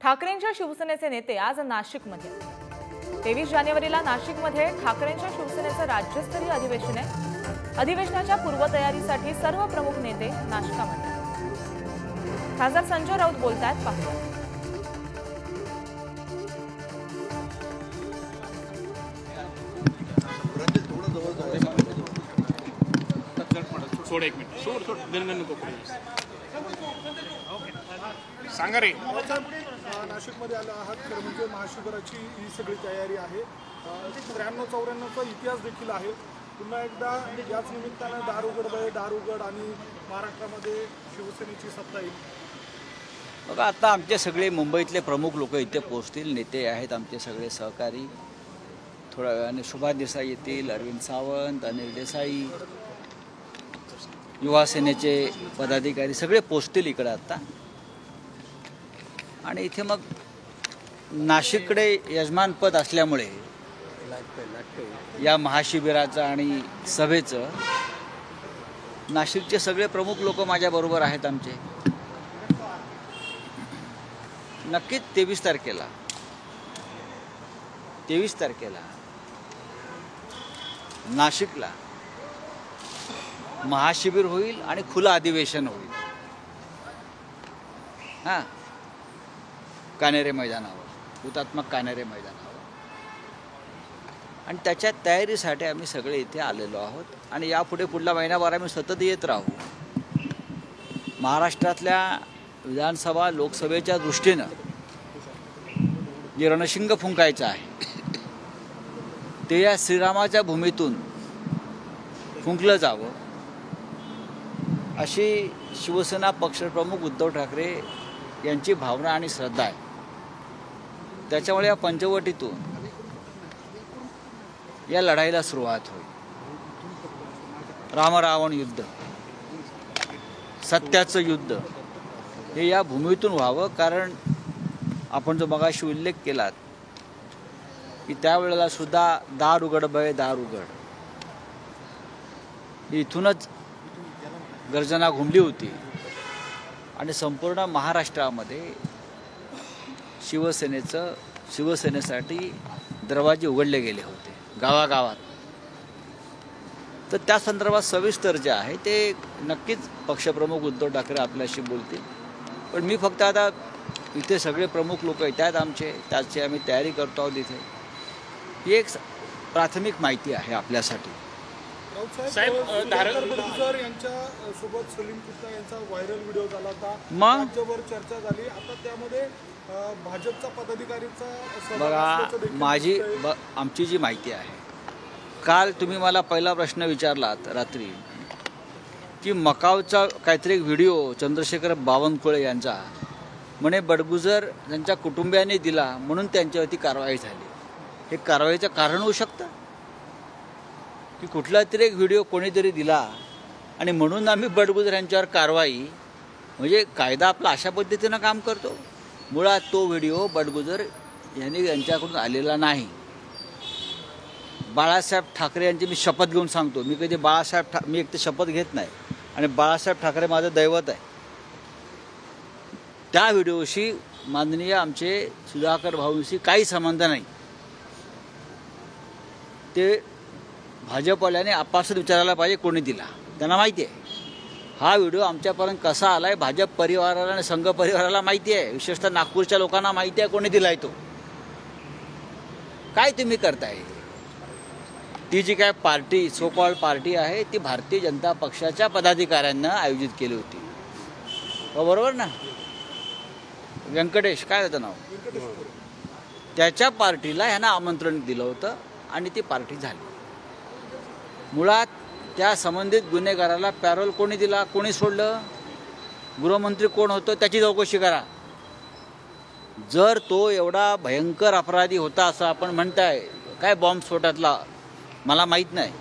ठाकरेंच्या शिवसेनेचे नेते आज नाशिकमध्ये 23 जानेवारीला नाशिकमध्ये ठाकरेंच्या शिवसेनेचं राज्यस्तरीय अधिवेशन आहे। अधिवेशनाच्या पूर्वतयारीसाठी सर्व प्रमुख नेते नाशिकमध्ये। खासदार संजय राऊत बोलतायत, पाहूया। सोड एक मिनिट, सोड गणगण नको सांगा रे। नाशिकमध्ये आला आहात, खरं म्हणजे महाशिवराची ही सगळी तयारी आहे। 93-94चा इतिहास देखील आहे। पुन्हा एकदा याच निमित्तानं दार उघड आणि महाराष्ट्रामध्ये शिवसेनेची सत्ता येईल। बघा, आता आमचे सगळे मुंबईतले प्रमुख लोक इथे पोहोचतील, नेते आहेत आमचे सगळे सहकारी। थोड्या वेळाने सुभाष देसाई येतील, अरविंद सावंत, अनिल देसाई, युवा सेनेचे पदाधिकारी सगळे पोहोचतील इकडे आता। आणि इथे मग नाशिककडे यजमानपद असल्यामुळे या महाशिबिराचं आणि सभेचं नाशिकचे सगळे प्रमुख लोक माझ्याबरोबर आहेत आमचे। नक्कीच 23 तारखेला नाशिकला महाशिबिर होईल आणि खुलं अधिवेशन होईल। हां, कानेरे मैदानावर, हुतात्मा कानेरे मैदानावर। आणि त्याच्या तयारीसाठी आम्ही सगळे इथे आलेलो आहोत आणि यापुढे पुढला महिनाभर आम्ही सतत येत राहू। महाराष्ट्रातल्या विधानसभा लोकसभेच्या दृष्टीनं जे रणशिंग फुंकायचं आहे ते या श्रीरामाच्या भूमीतून फुंकलं जावं, अशी शिवसेना पक्षप्रमुख उद्धव ठाकरे यांची भावना आणि श्रद्धा आहे। त्याच्यामुळे या पंचवटीतून या लढाईला सुरुवात होईल। रामरावण युद्ध, सत्याचं युद्ध हे या भूमीतून व्हावं। कारण आपण जो मगाशी उल्लेख केलात की त्यावेळेला सुद्धा दार उघड बळे दार उघड, इथूनच गर्जना घुमली होती आणि संपूर्ण महाराष्ट्रामध्ये शिवसेनेसाठी दरवाजे उघडले गेले होते गावागावात। तर त्या संदर्भात सविस्तर जे आहे ते नक्कीच पक्षप्रमुख उद्धव ठाकरे आपल्याशी बोलतील। पण मी फक्त आता इथे सगळे प्रमुख लोक येत आहेत आमचे, त्याची आम्ही तयारी करतो आहोत इथे। ही एक प्राथमिक माहिती आहे आपल्यासाठी। साहेब, बडगुजर यांच्या सोबत सलीम कुत्ता यांचा व्हायरल व्हिडिओ झाला होता, मग राज्यभर चर्चा झाली। आता त्यामध्ये भाजपचा पदाधिकारीचा बघा, आमची जी माहिती आहे, काल तुम्ही मला पहिला प्रश्न विचारलात रात्री की मकावचा काहीतरी एक व्हिडिओ चंद्रशेखर बावनकुळे यांचा म्हणे बडगुजर त्यांच्या कुटुंबियांनी दिला म्हणून त्यांच्यावरती कारवाई झाली। हे कारवाईचं कारण होऊ शकतं की कुठला तरी एक व्हिडिओ कोणीतरी दिला आणि म्हणून आम्ही बडगुजर यांच्यावर कारवाई? म्हणजे कायदा आपला अशा पद्धतीनं काम करतो। मुळात तो व्हिडिओ बडगुजर यांच्याकडून आलेला नाही। बाळासाहेब ठाकरे यांची मी शपथ घेऊन सांगतो, मी कधी मी एक तर शपथ घेत नाही आणि बाळासाहेब ठाकरे माझं दैवत आहे। त्या व्हिडिओशी माननीय आमचे सुधाकर भाऊंशी काही संबंध नाही। ते भाजपवाल्याने आपापसात विचारायला पाहिजे कोणी दिला, त्यांना माहिती आहे। हा व्हिडिओ आमच्यापर्यंत कसा आला आहे भाजप परिवाराला आणि संघ परिवाराला माहिती आहे, विशेषतः नागपूरच्या लोकांना माहिती आहे कोणी दिलाय तो। काय तुम्ही करताय? ती जी काय पार्टी, सो कॉल्ड पार्टी आहे, ती भारतीय जनता पक्षाच्या पदाधिकाऱ्यांना आयोजित केली होती, बरोबर ना? व्यंकटेश काय होतं नाव, त्याच्या पार्टीला ह्यांना आमंत्रण दिलं होतं आणि ती पार्टी झाली। मुळात त्या संबंधित गुन्हेगाराला पॅरोल कोणी दिला, कोणी सोडलं, गृहमंत्री कोण होतं त्याची चौकशी करा। जर तो एवढा भयंकर अपराधी होता असं आपण म्हणताय, काय बॉम्बस्फोटातला मला माहीत नाही,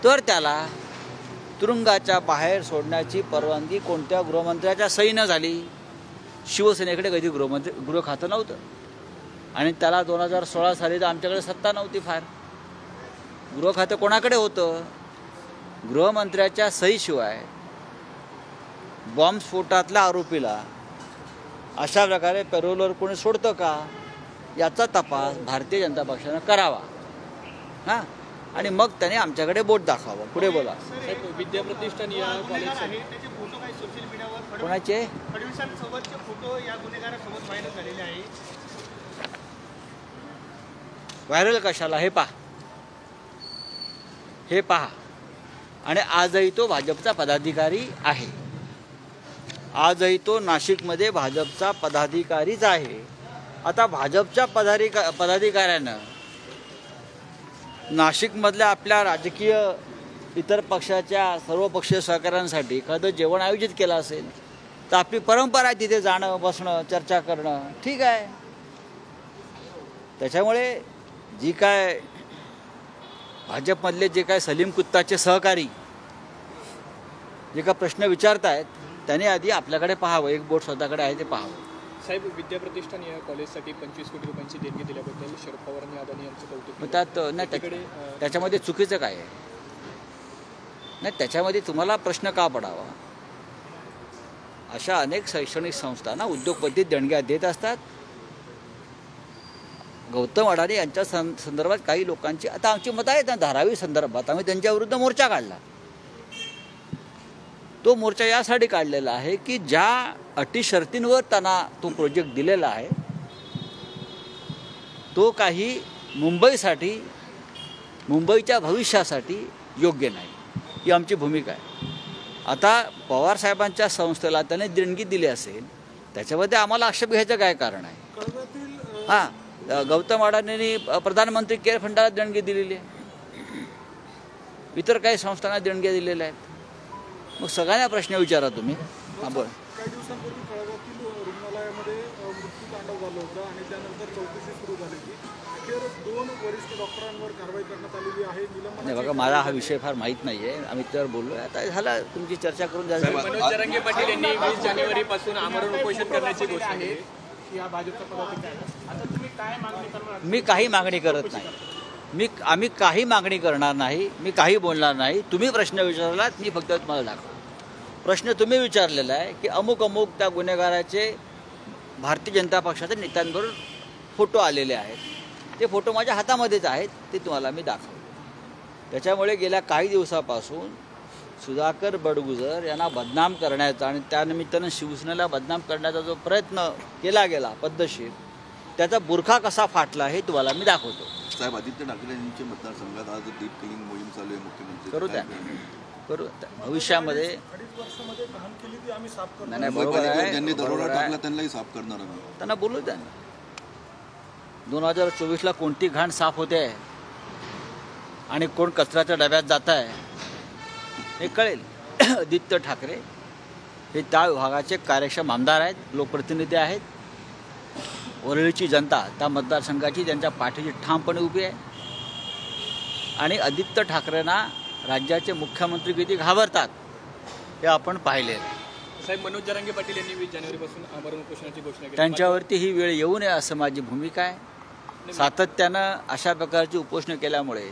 तर त्याला तुरुंगाच्या बाहेर सोडण्याची परवानगी कोणत्या गृहमंत्र्याच्या सहीनं झाली? शिवसेनेकडे कधी गृह खातं नव्हतं आणि त्याला 2016 साली तर आमच्याकडे सत्ता नव्हती फार। गृह खातं कोणाकडे होतं? गृहमंत्र्याच्या सहीशिवाय बॉम्बस्फोटातल्या आरोपीला अशा प्रकारे पॅरोलवर कोणी सोडतं का याचा तपास भारतीय जनता पक्षानं करावा हां, आणि मग त्याने आमच्याकडे बोट दाखवावं. पुढे बोला. विद्याप्रतिष्ठान या कॉलेजसाठी त्याचे फोटो काही सोशल मीडियावर कोणाचे फडणवीसांसोबतचे फोटो या गुन्हेगारासोबत व्हायरल झालेले आहे. व्हायरल कशाला हे पहा, हे पहा. आणि आजही तो भाजपचा पदाधिकारी आहे. आजही तो नाशिकमध्ये भाजपचा पदाधिकारीच आहे. आता भाजपच्या पदाधिकाऱ्यानं नाशिकमधल्या आपल्या राजकीय इतर पक्षाच्या सर्वपक्षीय सहकाऱ्यांसाठी एखादं जेवण आयोजित केलं असेल तर आपली परंपरा आहे तिथे जाणं, बसणं, चर्चा करणं, ठीक आहे. त्याच्यामुळे जी काय भाजपमधले जे काय सलीम कुत्ताचे सहकारी जे काय प्रश्न विचारतायत त्याने आधी आपल्याकडे पाहावं, एक बोट स्वतःकडे आहे ते पाहावं. साहेब, विद्याप्रतिष्ठान या कॉलेजसाठी 25 कोटी रुपयांची देणगी दिल्याबद्दल शरद पवार आणि अदानी यांचं कौतुक मग त्यात नाही त्याच्यामध्ये चुकीचं काय आहे? नाही, त्याच्यामध्ये तुम्हाला प्रश्न का पडावा? अशा अनेक शैक्षणिक संस्थांना उद्योगपती देणग्या देत असतात. गौतम अडाणी यांच्या संदर्भात काही लोकांची आता आमची मतं आहेत ना धारावी संदर्भात, आम्ही त्यांच्याविरुद्ध मोर्चा काढला. तो मोर्चा यासाठी काढलेला आहे की ज्या अटी शर्तींवर त्यांना तो प्रोजेक्ट दिलेला आहे तो काही मुंबईसाठी, मुंबईच्या भविष्यासाठी योग्य नाही, ही आमची भूमिका आहे. आता पवारसाहेबांच्या संस्थेला त्याने देणगी दिली असेल त्याच्यामध्ये आम्हाला आक्षेप घ्यायचं काय कारण आहे? हां, गौतम अडाणींनी प्रधानमंत्री केअर फंडाला देणगी दिलेली आहे, इतर काही संस्थांना देणग्या दिलेल्या आहेत. मग सगळ्यांना प्रश्न विचारा तुम्ही. हां, बोल. काही दिवसांपूर्वी कळगावातील रुग्णालयामध्ये मृत्यू तांडव झालं होतं आणि त्यानंतर चौकशी सुरू झाली होती. अखेर 2 वरिष्ठ डॉक्टरांवर कारवाई करण्यात आलेली आहे. नाही बघा, मला हा विषय फार माहीत नाही आहे. आम्ही त्यावर बोललो. आता झाला तुमची चर्चा करून झाली. मनोज जरांगे पाटील यांनी 20 जानेवारीपासून आमरण उपोषण करण्याची घोषणा केली. या भाजपचा पदाधिकारी आता तुम्ही काय मागणी करणार? मी काही मागणी करत नाही. आम्ही काही मागणी करणार नाही, मी काही बोलणार नाही. तुम्ही प्रश्न विचारलात, मी फक्त तुम्हाला दाखवतो. प्रश्न तुम्ही विचारलेला आहे की अमुक अमुक त्या गुन्हेगाराचे भारतीय जनता पक्षाच्या नेत्यांबरोबर फोटो आलेले आहेत. ते फोटो माझ्या हातामध्येच आहेत, ते तुम्हाला मी दाखवतो. त्याच्यामुळे गेल्या काही दिवसापासून सुधाकर बडगुजर यांना बदनाम करण्याचा आणि त्यानिमित्तानं शिवसेनेला बदनाम करण्याचा जो प्रयत्न केला गेला पद्धतशीर, त्याचा बुरखा कसा फाटला हे तुम्हाला मी दाखवतो. साहेब, आदित्य ठाकरे यांच्या मतदारसंघात आज डीप क्लीनिंग मोहीम चालू आहे. मुख्यमंत्री करू द्या, करू. भविष्यामध्ये 2.5 वर्षामध्ये घाण केली ती आम्ही साफ करतो. नाही, बरोबर आहे, ज्यांनी दरोडा बरोबर आहे. टाकला त्यांनाही साफ करणार आम्ही. त्यांना बोलू द्या. 2024ला कोणती घाण साफ होते आणि कोण कचऱ्याच्या डब्यात जात आहे हे कळेल. आदित्य ठाकरे हे त्या विभागाचे कार्यक्षम आमदार आहेत, लोकप्रतिनिधी आहेत. वरळीची जनता त्या मतदारसंघाची त्यांच्या पाठीची ठामपणे उभी आहे. आणि आदित्य ठाकरेंना राज्याचे मुख्यमंत्री किती घाबरतात हे आपण पाहिलेलं आहे. साहेब, मनोज जरांगे पाटील यांनी 20 जानेवारीपासून आमरण उपोषणाची घोषणा केली. त्यांच्यावरती ही वेळ येऊ नये असं माझी भूमिका आहे. सातत्यानं अशा प्रकारची उपोषणं केल्यामुळे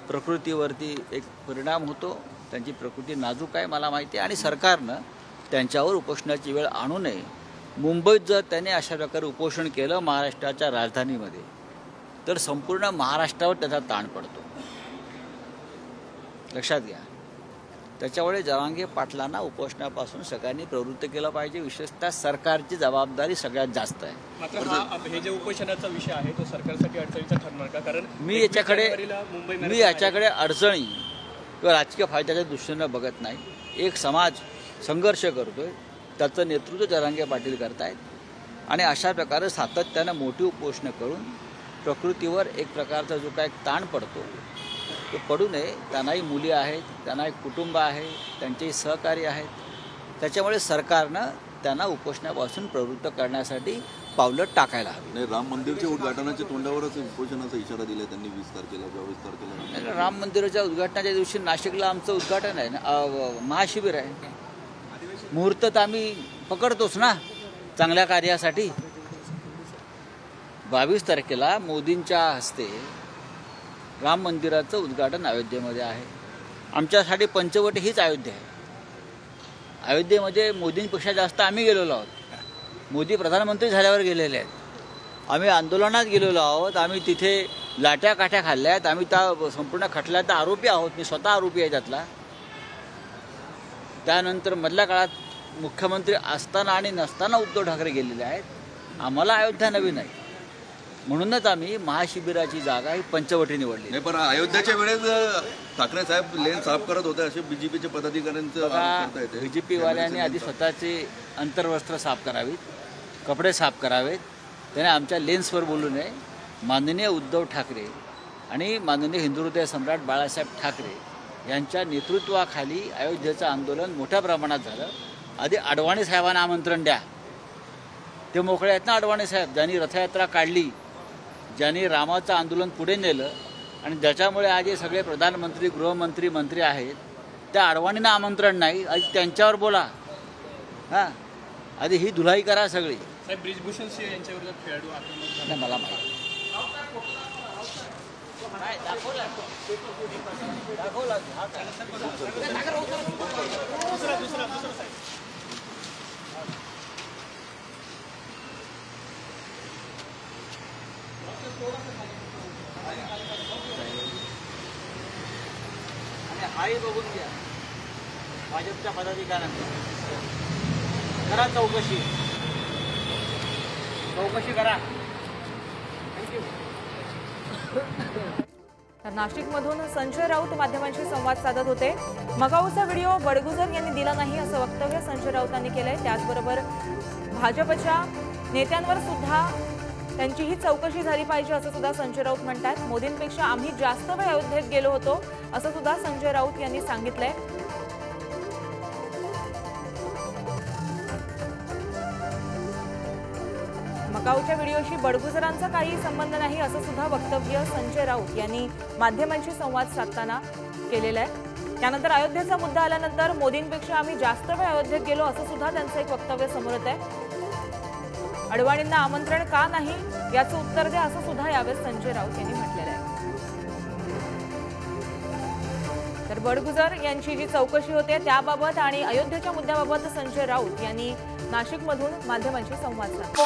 प्रकृतीवरती एक परिणाम होतो. त्यांची प्रकृती नाजूक आहे, मला माहिती आहे. आणि सरकारनं त्यांच्यावर उपोषणाची वेळ आणू नये. मुंबईत जर त्याने अशा प्रकारे उपोषण केलं महाराष्ट्राच्या राजधानीमध्ये तर संपूर्ण महाराष्ट्रावर त्याचा ताण पडतो, लक्षात घ्या. त्याच्यामुळे जरांगे पाटलांना उपोषणापासून सगळ्यांनी प्रवृत्त केलं पाहिजे. विशेषतः सरकारची जबाबदारी सगळ्यात जास्त आहे. मात्र हे जे उपोषणाचा विषय आहे तो सरकारसाठी अडचणीचा ठरणार का? कारण मी याच्याकडे अडचणी किंवा राजकीय फायद्याच्या दृष्टीनं बघत नाही. एक समाज संघर्ष करतोय, त्याचं नेतृत्व जरांगे पाटील करतायत. आणि अशा प्रकारे सातत्यानं मोठी उपोषणं करून प्रकृतीवर एक प्रकारचा जो काय ताण पडतो तो पडू नये. त्यांनाही मुली आहेत, त्यांना एक कुटुंब आहे, त्यांचेही सहकारी आहेत. त्याच्यामुळे सरकारनं त्यांना उपोषणापासून प्रवृत्त करण्यासाठी पावलं टाकायला हवी. नाही, राम मंदिरच्या उद्घाटनाच्या तोंडावरच उपोषणाचा इशारा दिला त्यांनी 20 तारखेला 22 तारखेला. राम मंदिराच्या उद्घाटनाच्या दिवशी नाशिकला आमचं उद्घाटन आहे ना, महाशिबिर आहे. मुहूर्त तर आम्ही पकडतोच ना चांगल्या कार्यासाठी. 22 तारखेला मोदींच्या हस्ते राम मंदिराचं उद्घाटन अयोध्येमध्ये आहे. आमच्यासाठी पंचवटी हीच अयोध्या आहे. अयोध्येमध्ये मोदींपेक्षा जास्त आम्ही गेलेलो आहोत. मोदी प्रधानमंत्री झाल्यावर गेलेले आहेत. आम्ही आंदोलनात गेलेलो आहोत. आम्ही तिथे लाट्या काठ्या खाल्ल्या आहेत. आम्ही त्या संपूर्ण खटल्याचा आरोपी आहोत. मी स्वतः आरोपी आहे त्यातला. त्यानंतर मधल्या काळात मुख्यमंत्री असताना आणि नसताना उद्धव ठाकरे गेलेले आहेत. आम्हाला अयोध्या नवीन आहे, म्हणूनच आम्ही महाशिबिराची जागा ही पंचवटी निवडली. नाही, पण अयोध्याच्या वेळेस ठाकरे साहेब लेन साफ करत होते असे बीजेपीचे पदाधिकाऱ्यांचं बीजेपी वाल्यांनी आधी स्वतःचे अंतर्वस्त्र साफ करावीत, कपडे साफ करावेत. त्याने आमच्या लेन्सवर बोलू नये. माननीय उद्धव ठाकरे आणि माननीय हिंदू हृदय सम्राट बाळासाहेब ठाकरे यांच्या नेतृत्वाखाली अयोध्येचं आंदोलन मोठ्या प्रमाणात झालं. आधी अडवाणी साहेबांना आमंत्रण द्या. ते मोकळे आहेत ना अडवाणी साहेब, ज्यांनी रथयात्रा काढली, ज्यांनी रामाचं आंदोलन पुढे नेलं आणि ज्याच्यामुळे आज हे सगळे प्रधानमंत्री, गृहमंत्री, मंत्री आहेत. त्या अडवाणींना आमंत्रण नाही. आधी त्यांच्यावर बोला. हां, आधी ही धुलाई करा सगळी. साहेब, ब्रिजभूषण सिंह यांच्याविरोधात खेळाडू आक्रमक नाही, मला माहिती. आणि हाही बघून घ्या. भाजपच्या पदाधिकाऱ्यांना करा चौकशी करा. थँक्यू. तर नाशिकमधून संजय राऊत माध्यमांशी संवाद साधत होते. मगाऊचा व्हिडिओ बडगुजर यांनी दिला नाही असं वक्तव्य संजय राऊतांनी केलंय. त्याचबरोबर भाजपच्या नेत्यांवर सुद्धा त्यांचीही चौकशी झाली पाहिजे असं सुद्धा संजय राऊत म्हणतात. मोदींपेक्षा आम्ही जास्त वेळ अयोध्येत गेलो होतो असं सुद्धा संजय राऊत यांनी सांगितलंय. मकाऊच्या व्हिडिओशी बडगुजरांचा काही संबंध नाही असं सुद्धा वक्तव्य संजय राऊत यांनी माध्यमांशी संवाद साधताना केलेलं आहे. त्यानंतर अयोध्येचा मुद्दा आल्यानंतर मोदींपेक्षा आम्ही जास्त वेळ अयोध्येत गेलो असं सुद्धा त्यांचं एक वक्तव्य समोर येत आहे. अडवाणींना आमंत्रण का नाही याचं उत्तर द्या असं सुद्धा यावेळेस संजय राऊत यांनी म्हटलेलं आहे. तर बडगुजर यांची जी चौकशी होते त्याबाबत आणि अयोध्येच्या मुद्द्याबाबत संजय राऊत यांनी नाशिकमधून माध्यमांशी संवाद साधला.